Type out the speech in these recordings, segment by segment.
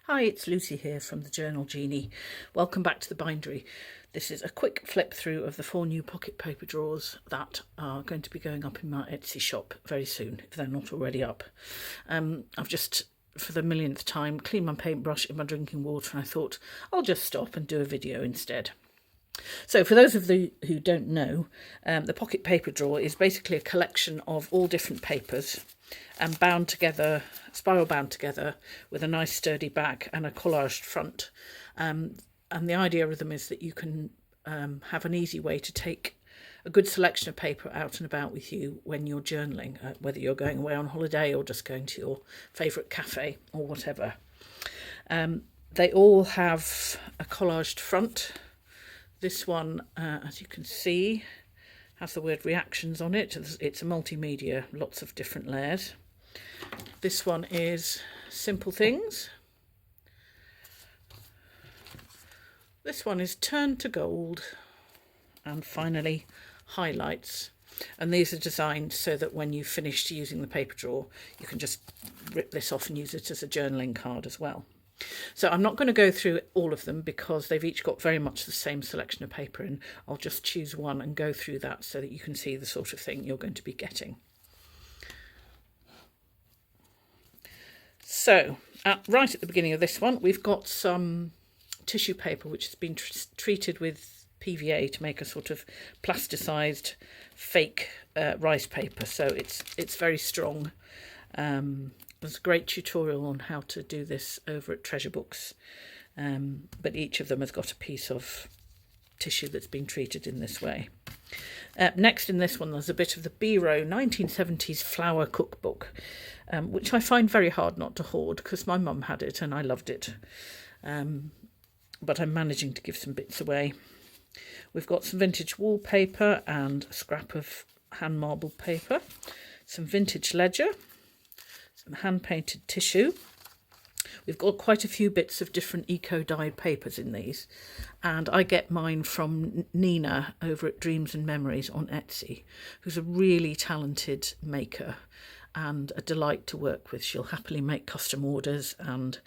Hi, it's Lucy here from the Journal Genie. Welcome back to the bindery. This is a quick flip through of the 4 new pocket paper drawers that are going to be going up in my Etsy shop very soon, if they're not already up. I've just, for the millionth time, cleaned my paintbrush in my drinking water, and I thought I'll just stop and do a video instead. So for those of you who don't know, the pocket paper drawer is basically a collection of all different papers and bound together, spiral bound together with a nice sturdy back and a collaged front. And the idea of them is that you can have an easy way to take a good selection of paper out and about with you when you're journaling, whether you're going away on holiday or just going to your favourite cafe or whatever. They all have a collaged front. This one, as you can see, has the word reactions on it. It's a multimedia, lots of different layers. This one is simple things. This one is turned to gold. And finally, highlights. And these are designed so that when you've finished using the paper drawer, you can just rip this off and use it as a journaling card as well. So I'm not going to go through all of them because they've each got very much the same selection of paper, and I'll just choose one and go through that so that you can see the sort of thing you're going to be getting. So right at the beginning of this one, we've got some tissue paper which has been treated with PVA to make a sort of plasticised fake rice paper. So it's very strong. There's a great tutorial on how to do this over at Treasure Books, but each of them has got a piece of tissue that's been treated in this way. Next in this one, there's a bit of the Biro 1970s flower cookbook, which I find very hard not to hoard because my mum had it and I loved it, but I'm managing to give some bits away. We've got some vintage wallpaper and a scrap of hand marbled paper, some vintage ledger, some hand-painted tissue. We've got quite a few bits of different eco-dyed papers in these, and I get mine from Nina over at Dreams and Memories on Etsy, who's a really talented maker and a delight to work with. She'll happily make custom orders and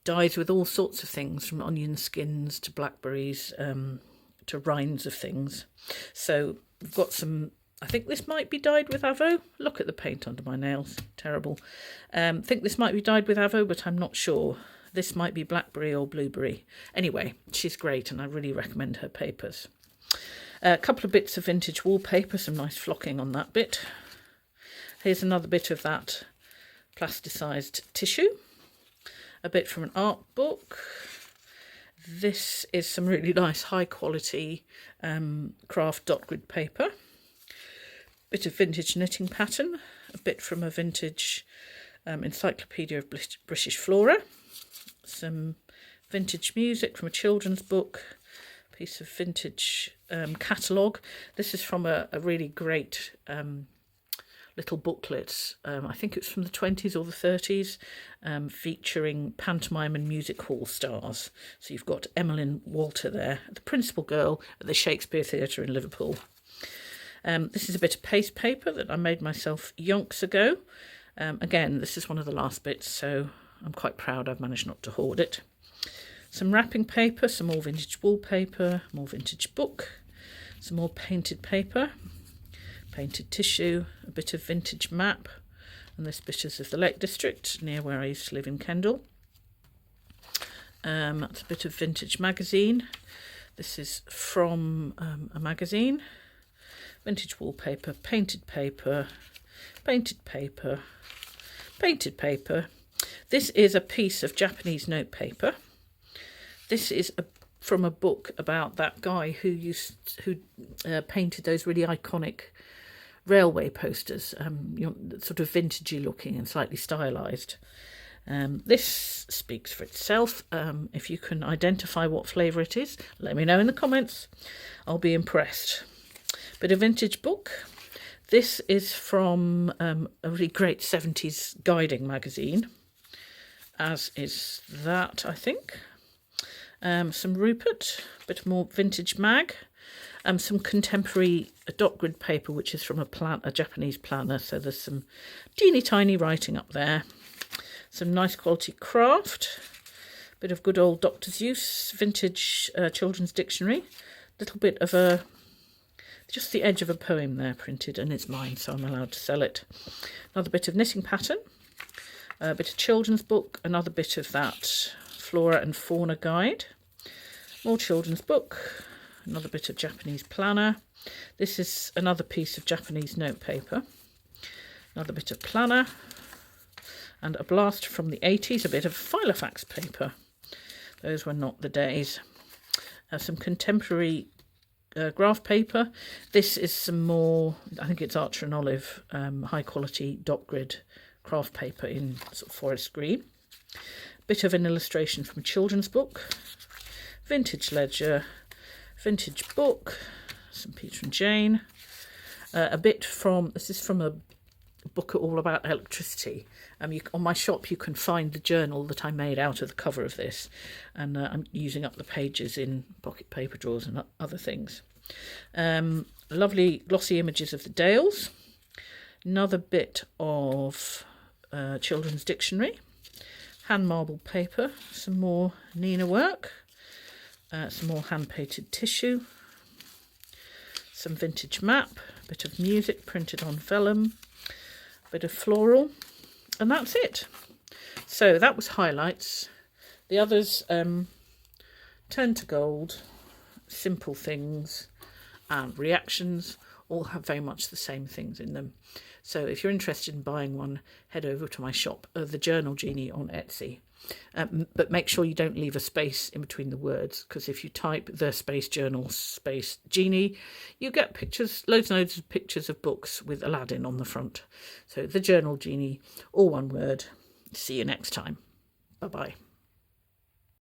dyes with all sorts of things, from onion skins to blackberries to rinds of things. So we've got some, I think this might be dyed with Avo. Look at the paint under my nails. Terrible. I think this might be dyed with Avo, but I'm not sure. This might be blackberry or blueberry. Anyway, she's great and I really recommend her papers. A couple of bits of vintage wallpaper, some nice flocking on that bit. Here's another bit of that plasticised tissue. A bit from an art book. This is some really nice high quality craft dot grid paper. Bit of vintage knitting pattern, a bit from a vintage encyclopedia of British flora, some vintage music from a children's book, a piece of vintage catalogue. This is from a really great little booklet, I think it's from the 20s or the 30s, featuring pantomime and music hall stars. So you've got Emmeline Walter there, the principal girl at the Shakespeare Theatre in Liverpool. This is a bit of paste paper that I made myself yonks ago. Again, this is one of the last bits, so I'm quite proud I've managed not to hoard it. Some wrapping paper, some more vintage wallpaper, more vintage book, some more painted paper, painted tissue, a bit of vintage map, and this bit is of the Lake District, near where I used to live in Kendal. That's a bit of vintage magazine. This is from a magazine. Vintage wallpaper, painted paper, painted paper, painted paper. This is a piece of Japanese notepaper. This is from a book about that guy who painted those really iconic railway posters, sort of vintagey looking and slightly stylised. This speaks for itself. If you can identify what flavour it is, let me know in the comments. I'll be impressed. Bit of vintage book. This is from a really great 70s guiding magazine, as is that, I think. Some Rupert, a bit more vintage mag. Some contemporary dot grid paper, which is from a Japanese planner, so there's some teeny tiny writing up there. Some nice quality craft. Bit of good old Doctor's Use, vintage children's dictionary. Little bit of just the edge of a poem there printed, and it's mine, so I'm allowed to sell it. Another bit of knitting pattern, a bit of children's book, another bit of that Flora and Fauna guide, more children's book, another bit of Japanese planner. This is another piece of Japanese note paper, another bit of planner, and a blast from the 80s, a bit of filofax paper. Those were not the days. Some contemporary graph paper. This is some more, I think it's Archer and Olive, high quality dot grid craft paper in sort of forest green. Bit of an illustration from a children's book. Vintage ledger, vintage book, some Peter and Jane. A bit from, this is from a book all about electricity. On my shop you can find the journal that I made out of the cover of this, and I'm using up the pages in pocket paper drawers and other things. Lovely glossy images of the Dales. Another bit of children's dictionary, hand marbled paper, some more Nina work, some more hand painted tissue, some vintage map, a bit of music printed on vellum, bit of floral, and that's it. So that was highlights. The others, Turn to Gold, Simple Things, and Reactions all have very much the same things in them. So if you're interested in buying one, head over to my shop, The Journal Genie, on Etsy. But make sure you don't leave a space in between the words, because if you type the space journal space genie, you get pictures, loads and loads of pictures of books with Aladdin on the front. So The Journal Genie, all one word. See you next time. Bye-bye.